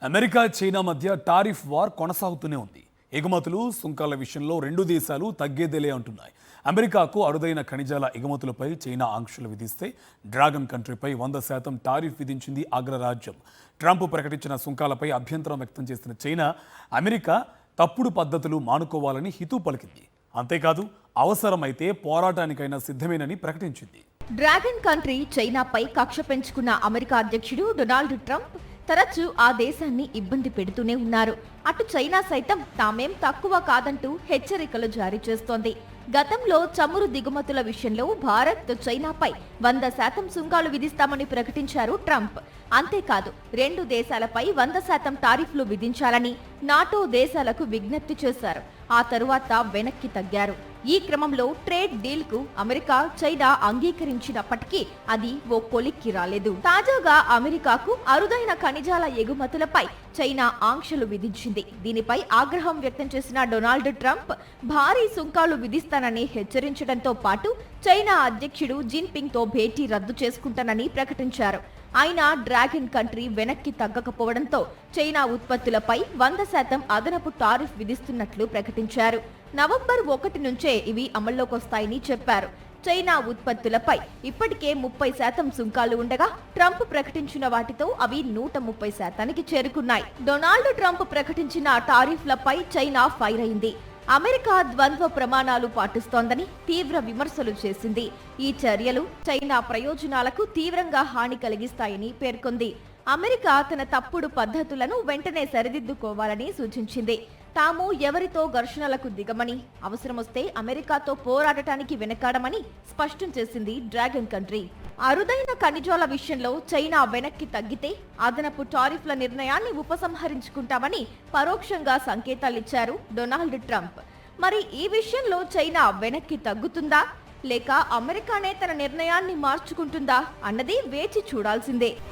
America China మధ్య tariff war కొనసాగుతూనే ఉంది. ఎగుమతులు సుంకాల విషయంలో రెండు దేశాలు తగ్గేదేలే అంటున్నాయి. అమెరికాకు అరుదైన ఖనిజాల ఎగుమతులపై చైనా ఆంక్షలు విధిస్తే డ్రాగన్ కంట్రీపై 100% టారిఫ్ విధించింది అగ్రరాజ్యం. ట్రంప్ ప్రకటించిన సుంకాలపై అభ్యంతరం వ్యక్తం చేసిన చైనా అమెరికా తప్పుడు పద్ధతులు మానుకోవాలని హితవు పలికింది. అంతేకాదు అవసరమైతే పోరాటానికైనా సిద్ధమేనని ప్రకటించింది. డ్రాగన్ కంట్రీ చైనాపై కక్ష పెంచుకున్న అమెరికా అధ్యక్షుడు డొనాల్డ్ ట్రంప్ తరచూ ఆ దేశాన్ని ఇబ్బంది పెడుతూనే ఉన్నారు. అటు చైనా సైతం తామేం తక్కువ కాదంటూ హెచ్చరికలు జారీ చేస్తోంది. గతంలో చమురు దిగుమతుల విషయంలో భారత్ చైనాపై 100% సుంకాలు విధిస్తామని ప్రకటించారు ట్రంప్. అంతేకాదు రెండు దేశాలపై 100% టారిఫ్లు విధించాలని నాటో దేశాలకు విజ్ఞప్తి చేశారు. ఆ తరువాత వెనక్కి తగ్గారు. ఈ క్రమంలో ట్రేడ్ డీల్ కు అమెరికా చైనా అంగీకరించినప్పటికీ అది ఓ కొలిక్కి రాలేదు. తాజాగా అమెరికాకు అరుదైన ఖనిజాల ఎగుమతులపై చైనా ఆంక్షలు విధించింది. దీనిపై ఆగ్రహం వ్యక్తం చేసిన డొనాల్డ్ ట్రంప్ భారీ సుంకాలు విధిస్తానని హెచ్చరించడంతో పాటు చైనా అధ్యక్షుడు జిన్పింగ్ తో భేటీ రద్దు చేసుకుంటానని ప్రకటించారు. అయినా డ్రాగన్ కంట్రీ వెనక్కి తగ్గకపోవడంతో చైనా ఉత్పత్తులపై 100% అదనపు టారిఫ్ విధిస్తున్నట్లు ప్రకటించారు. నవంబర్ 1 నుంచే ఇవి అమల్లోకొస్తాయని చెప్పారు. చైనా ఉత్పత్తులపై ఇప్పటికే 30% సుంకాలు ఉండగా ట్రంప్ ప్రకటించిన వాటితో అవి 130%కి చేరుకున్నాయి. డొనాల్డ్ ట్రంప్ ప్రకటించిన టారిఫ్లపై చైనా ఫైర్ అయింది. అమెరికా ద్వంద్వ ప్రమాణాలు పాటిస్తోందని తీవ్ర విమర్శలు చేసింది. ఈ చర్యలు చైనా ప్రయోజనాలకు తీవ్రంగా హాని కలిగిస్తాయని పేర్కొంది. అమెరికా తన తప్పుడు పద్ధతులను వెంటనే సరిదిద్దుకోవాలని సూచించింది. తాము ఎవరితో ఘర్షణలకు దిగమని, అవసరమొస్తే అమెరికాతో పోరాడటానికి వెనకాడమని స్పష్టం చేసింది డ్రాగన్ కంట్రీ. అరుదైన ఖనిజాల విషయంలో చైనా వెనక్కి తగ్గితే అదనపు టారిఫ్ల నిర్ణయాన్ని ఉపసంహరించుకుంటామని పరోక్షంగా సంకేతాలిచ్చారు డొనాల్డ్ ట్రంప్. మరి ఈ విషయంలో చైనా వెనక్కి తగ్గుతుందా లేక అమెరికానే తన నిర్ణయాన్ని మార్చుకుంటుందా అన్నది వేచి చూడాల్సిందే.